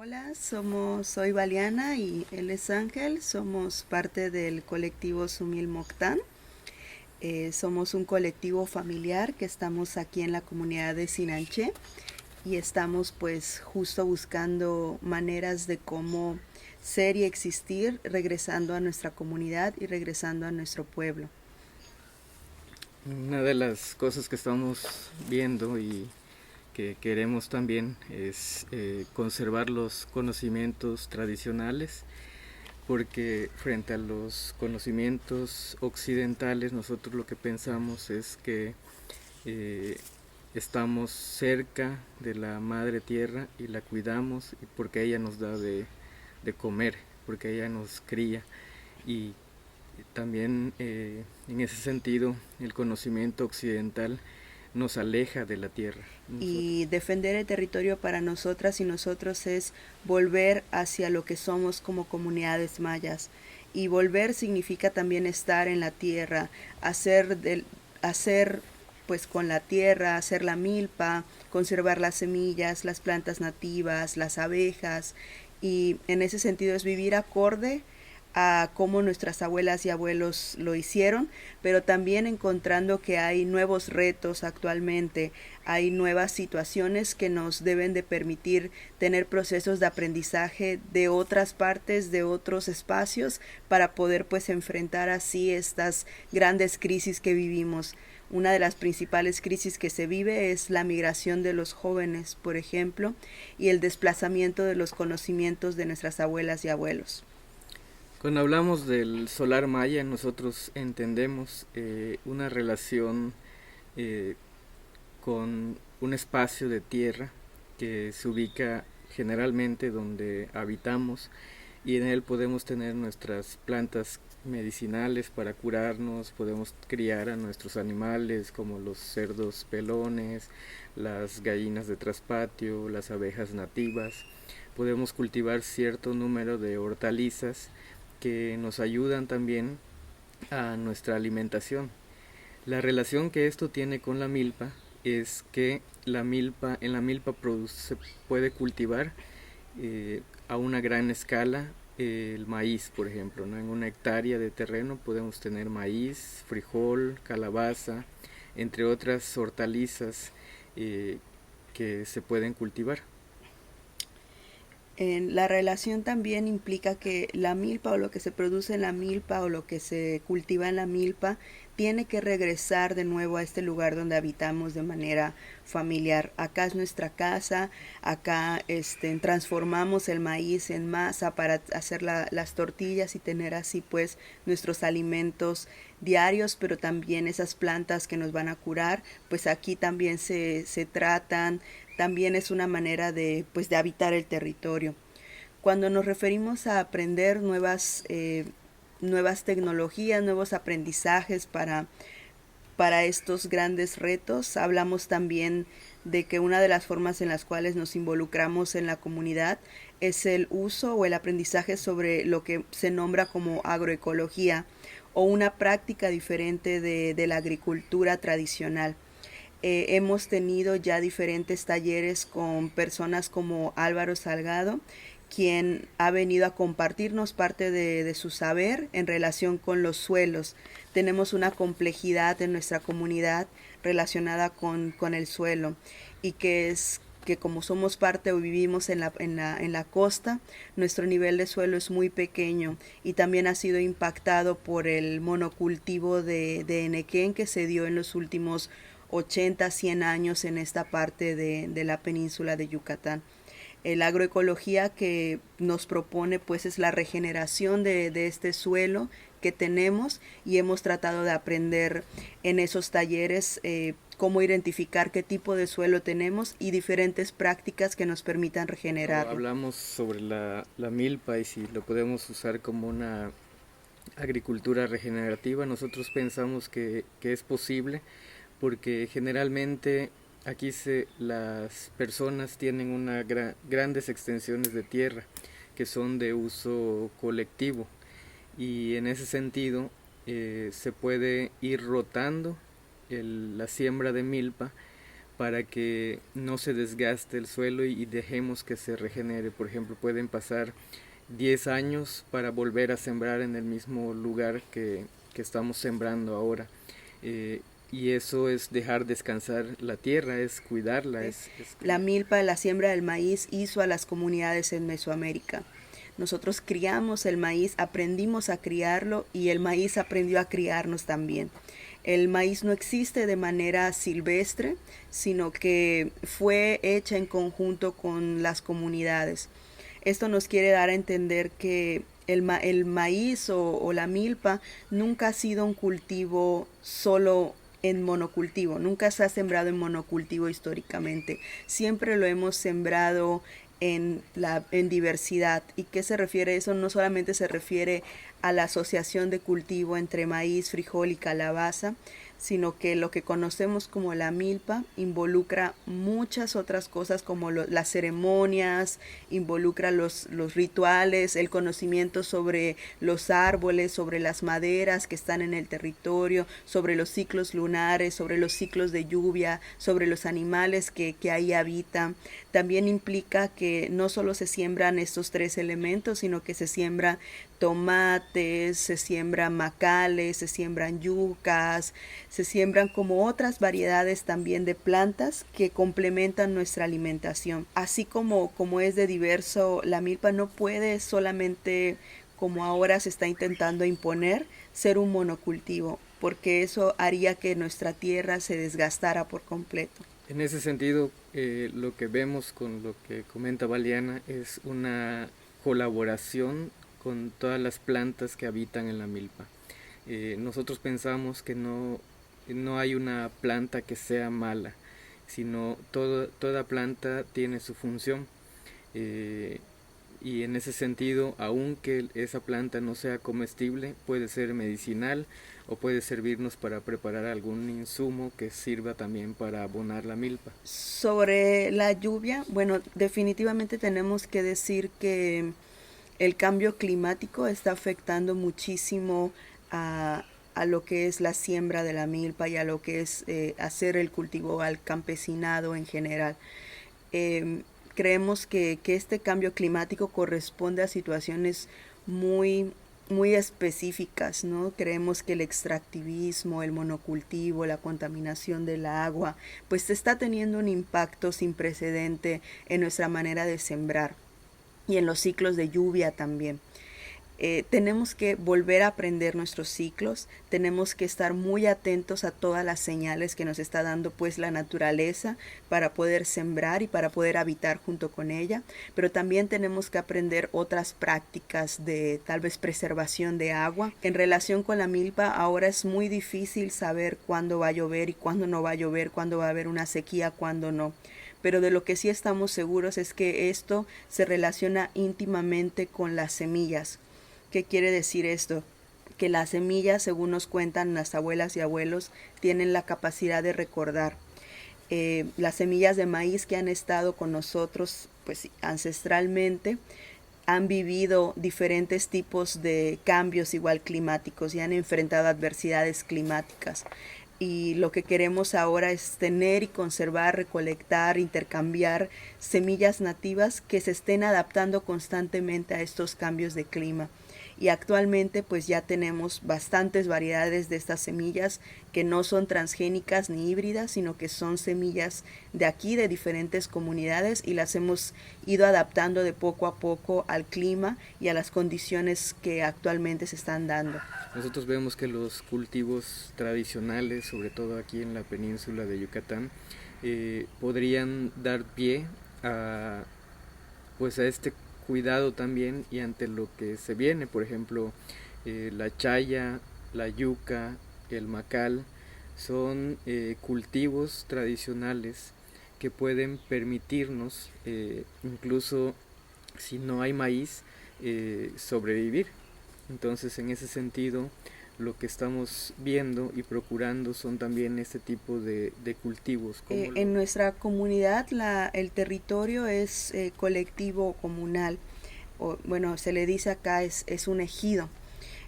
Hola, soy Valiana y él es Ángel. Somos parte del colectivo Sumil Moctán. Somos un colectivo familiar que estamos aquí en la comunidad de Sinanché y estamos pues justo buscando maneras de cómo ser y existir regresando a nuestra comunidad y regresando a nuestro pueblo. Una de las cosas que estamos viendo y que queremos también es conservar los conocimientos tradicionales, porque frente a los conocimientos occidentales nosotros lo que pensamos es que eh, estamos cerca de la madre tierra y la cuidamos y porque ella nos da de comer, porque ella nos cría y también en ese sentido el conocimiento occidental nos aleja de la tierra. Y defender el territorio para nosotras y nosotros es volver hacia lo que somos como comunidades mayas. Y volver significa también estar en la tierra, hacer pues con la tierra, hacer la milpa, conservar las semillas, las plantas nativas, las abejas. Y en ese sentido es vivir acorde a cómo nuestras abuelas y abuelos lo hicieron, pero también encontrando que hay nuevos retos actualmente, hay nuevas situaciones que nos deben de permitir tener procesos de aprendizaje de otras partes, de otros espacios, para poder pues enfrentar así estas grandes crisis que vivimos. Una de las principales crisis que se vive es la migración de los jóvenes, por ejemplo, y el desplazamiento de los conocimientos de nuestras abuelas y abuelos. Cuando hablamos del solar maya nosotros entendemos una relación eh, con un espacio de tierra que se ubica generalmente donde habitamos y en él podemos tener nuestras plantas medicinales para curarnos, podemos criar a nuestros animales como los cerdos pelones, las gallinas de traspatio, las abejas nativas, podemos cultivar cierto número de hortalizas que nos ayudan también a nuestra alimentación. La relación que esto tiene con la milpa es que en la milpa se puede cultivar a una gran escala el maíz, por ejemplo, ¿no? En una hectárea de terreno podemos tener maíz, frijol, calabaza, entre otras hortalizas eh, que se pueden cultivar. La relación también implica que la milpa o lo que se produce en la milpa o lo que se cultiva en la milpa tiene que regresar de nuevo a este lugar donde habitamos de manera familiar. Acá es nuestra casa, acá transformamos el maíz en masa para hacer las tortillas y tener así pues nuestros alimentos diarios, pero también esas plantas que nos van a curar, pues aquí también se tratan, también es una manera de, pues, de habitar el territorio. Cuando nos referimos a aprender nuevas tecnologías, nuevos aprendizajes para estos grandes retos, hablamos también de que una de las formas en las cuales nos involucramos en la comunidad es el uso o el aprendizaje sobre lo que se nombra como agroecología o una práctica diferente de la agricultura tradicional. Hemos tenido ya diferentes talleres con personas como Álvaro Salgado, quien ha venido a compartirnos parte de su saber en relación con los suelos. Tenemos una complejidad en nuestra comunidad relacionada con el suelo y que es que como somos parte o vivimos en la costa, nuestro nivel de suelo es muy pequeño y también ha sido impactado por el monocultivo de enequén que se dio en los últimos 80, 100 años en esta parte de la península de Yucatán. La agroecología que nos propone pues es la regeneración de este suelo que tenemos y hemos tratado de aprender en esos talleres cómo identificar qué tipo de suelo tenemos y diferentes prácticas que nos permitan Cuando regenerarlo. hablamos sobre la milpa y si lo podemos usar como una agricultura regenerativa, nosotros pensamos que es posible porque generalmente aquí las personas tienen grandes extensiones de tierra que son de uso colectivo y en ese sentido se puede ir rotando la siembra de milpa para que no se desgaste el suelo y dejemos que se regenere. Por ejemplo, pueden pasar 10 años para volver a sembrar en el mismo lugar que estamos sembrando ahora. Y eso es dejar descansar la tierra, es cuidarla. La milpa, la siembra del maíz, hizo a las comunidades en Mesoamérica. Nosotros criamos el maíz, aprendimos a criarlo y el maíz aprendió a criarnos también. El maíz no existe de manera silvestre, sino que fue hecha en conjunto con las comunidades. Esto nos quiere dar a entender que el maíz o la milpa nunca ha sido un cultivo solo en monocultivo, nunca se ha sembrado en monocultivo históricamente, siempre lo hemos sembrado en diversidad. ¿Y qué se refiere eso? No solamente se refiere a la asociación de cultivo entre maíz, frijol y calabaza, sino que lo que conocemos como la milpa involucra muchas otras cosas como las ceremonias, involucra los rituales, el conocimiento sobre los árboles, sobre las maderas que están en el territorio, sobre los ciclos lunares, sobre los ciclos de lluvia, sobre los animales que ahí habitan. También implica que no solo se siembran estos tres elementos, sino que se siembra tomates, se siembran macales, se siembran yucas, se siembran como otras variedades también de plantas que complementan nuestra alimentación. Así como es de diverso, la milpa no puede solamente, como ahora se está intentando imponer, ser un monocultivo, porque eso haría que nuestra tierra se desgastara por completo. En ese sentido, lo que vemos con lo que comenta Valiana es una colaboración con todas las plantas que habitan en la milpa. Nosotros pensamos que no hay una planta que sea mala, sino toda planta tiene su función. Y en ese sentido, aunque esa planta no sea comestible, puede ser medicinal o puede servirnos para preparar algún insumo que sirva también para abonar la milpa. Sobre la lluvia, bueno, definitivamente tenemos que decir que el cambio climático está afectando muchísimo a lo que es la siembra de la milpa y a lo que es hacer el cultivo al campesinado en general. Creemos que este cambio climático corresponde a situaciones muy específicas, ¿no? Creemos que el extractivismo, el monocultivo, la contaminación del agua, pues está teniendo un impacto sin precedente en nuestra manera de sembrar y en los ciclos de lluvia también. Tenemos que volver a aprender nuestros ciclos, tenemos que estar muy atentos a todas las señales que nos está dando pues la naturaleza para poder sembrar y para poder habitar junto con ella, pero también tenemos que aprender otras prácticas de tal vez preservación de agua. En relación con la milpa, ahora es muy difícil saber cuándo va a llover y cuándo no va a llover, cuándo va a haber una sequía, cuándo no. Pero de lo que sí estamos seguros es que esto se relaciona íntimamente con las semillas. ¿Qué quiere decir esto? Que las semillas, según nos cuentan las abuelas y abuelos, tienen la capacidad de recordar. Las semillas de maíz que han estado con nosotros pues ancestralmente han vivido diferentes tipos de cambios igual climáticos y han enfrentado adversidades climáticas. Y lo que queremos ahora es tener y conservar, recolectar, intercambiar semillas nativas que se estén adaptando constantemente a estos cambios de clima. Y actualmente pues ya tenemos bastantes variedades de estas semillas que no son transgénicas ni híbridas, sino que son semillas de aquí, de diferentes comunidades, y las hemos ido adaptando de poco a poco al clima y a las condiciones que actualmente se están dando. Nosotros vemos que los cultivos tradicionales, sobre todo aquí en la península de Yucatán, podrían dar pie a este cuidado también y ante lo que se viene, por ejemplo, la chaya, la yuca, el macal, son cultivos tradicionales que pueden permitirnos, incluso si no hay maíz, sobrevivir. Entonces, en ese sentido, lo que estamos viendo y procurando son también este tipo de cultivos. En nuestra comunidad el territorio es colectivo comunal, bueno, se le dice acá es un ejido.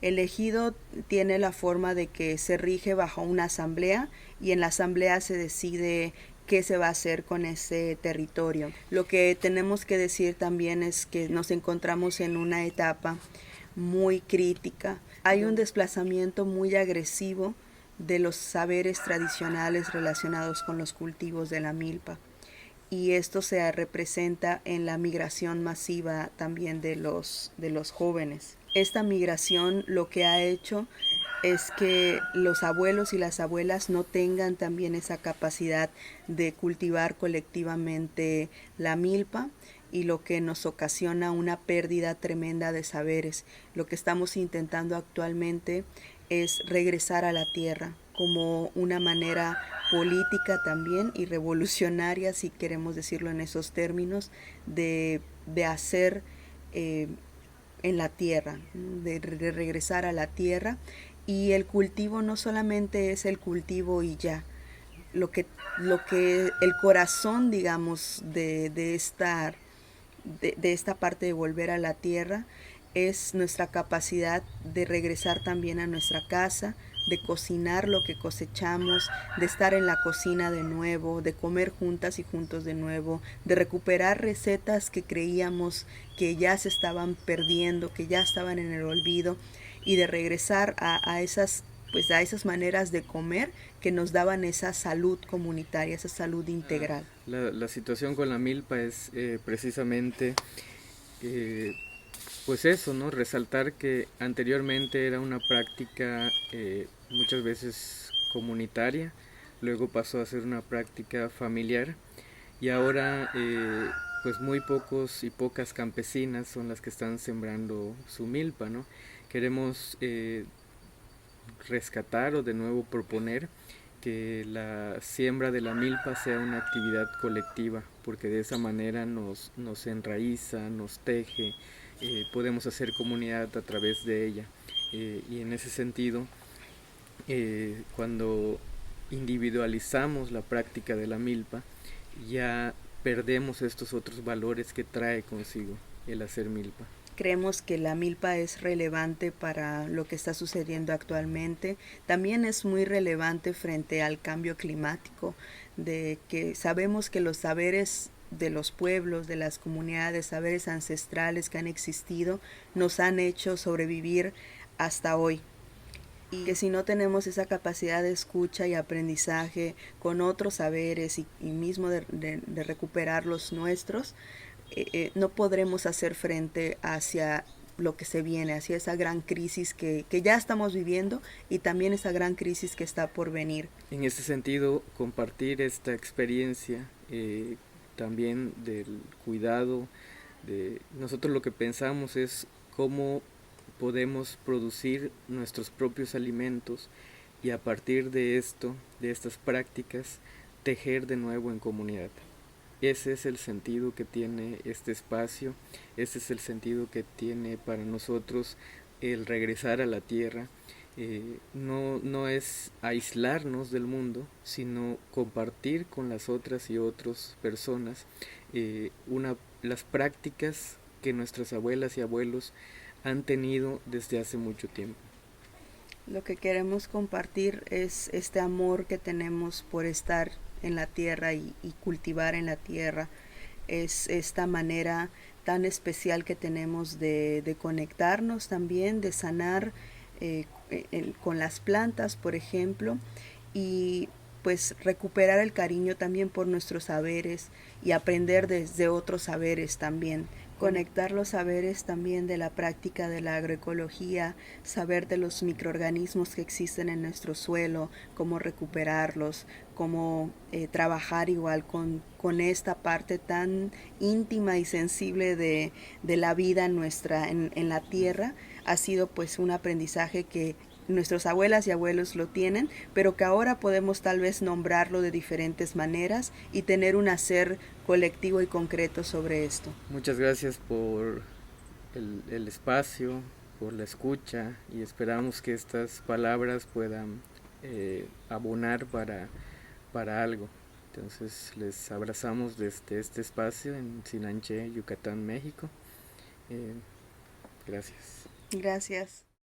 El ejido tiene la forma de que se rige bajo una asamblea y en la asamblea se decide qué se va a hacer con ese territorio. Lo que tenemos que decir también es que nos encontramos en una etapa muy crítica. Hay un desplazamiento muy agresivo de los saberes tradicionales relacionados con los cultivos de la milpa. Y esto se representa en la migración masiva también de los jóvenes. Esta migración lo que ha hecho es que los abuelos y las abuelas no tengan también esa capacidad de cultivar colectivamente la milpa, y lo que nos ocasiona una pérdida tremenda de saberes. Lo que estamos intentando actualmente es regresar a la tierra como una manera política también y revolucionaria, si queremos decirlo en esos términos, de hacer en la tierra, de regresar a la tierra. Y el cultivo no solamente es el cultivo y ya, lo que el corazón, digamos, de esta parte de volver a la tierra es nuestra capacidad de regresar también a nuestra casa, de cocinar lo que cosechamos, de estar en la cocina de nuevo, de comer juntas y juntos de nuevo, de recuperar recetas que creíamos que ya se estaban perdiendo, que ya estaban en el olvido, y de regresar a esas, pues a esas maneras de comer que nos daban esa salud comunitaria, esa salud integral. La situación con la milpa es precisamente eh, pues eso, ¿no? Resaltar que anteriormente era una práctica muchas veces comunitaria, luego pasó a ser una práctica familiar y ahora pues muy pocos y pocas campesinas son las que están sembrando su milpa, ¿no? Queremos rescatar o de nuevo proponer que la siembra de la milpa sea una actividad colectiva, porque de esa manera nos enraiza, nos teje, podemos hacer comunidad a través de ella. Y en ese sentido, cuando individualizamos la práctica de la milpa, ya perdemos estos otros valores que trae consigo el hacer milpa. Creemos que la milpa es relevante para lo que está sucediendo actualmente. También es muy relevante frente al cambio climático, de que sabemos que los saberes de los pueblos, de las comunidades, saberes ancestrales que han existido, nos han hecho sobrevivir hasta hoy. Y que si no tenemos esa capacidad de escucha y aprendizaje con otros saberes y mismo de recuperar los nuestros, no podremos hacer frente hacia lo que se viene, hacia esa gran crisis que ya estamos viviendo y también esa gran crisis que está por venir. En ese sentido, compartir esta experiencia también del cuidado, de nosotros lo que pensamos es cómo podemos producir nuestros propios alimentos y a partir de esto, de estas prácticas, tejer de nuevo en comunidad. Ese es el sentido que tiene este espacio, ese es el sentido que tiene para nosotros el regresar a la tierra. No es aislarnos del mundo, sino compartir con las otras y otras personas las prácticas que nuestras abuelas y abuelos han tenido desde hace mucho tiempo. Lo que queremos compartir es este amor que tenemos por estar en la tierra y cultivar en la tierra. Es esta manera tan especial que tenemos de conectarnos también, de sanar con las plantas, por ejemplo, y pues recuperar el cariño también por nuestros saberes y aprender desde otros saberes también. Conectar los saberes también de la práctica de la agroecología, saber de los microorganismos que existen en nuestro suelo, cómo recuperarlos, cómo trabajar igual con esta parte tan íntima y sensible de la vida nuestra en la tierra, ha sido pues un aprendizaje que nuestros abuelas y abuelos lo tienen, pero que ahora podemos tal vez nombrarlo de diferentes maneras y tener un hacer colectivo y concreto sobre esto. Muchas gracias por el espacio, por la escucha y esperamos que estas palabras puedan abonar para algo. Entonces les abrazamos desde este espacio en Sinanché, Yucatán, México. Gracias. Gracias.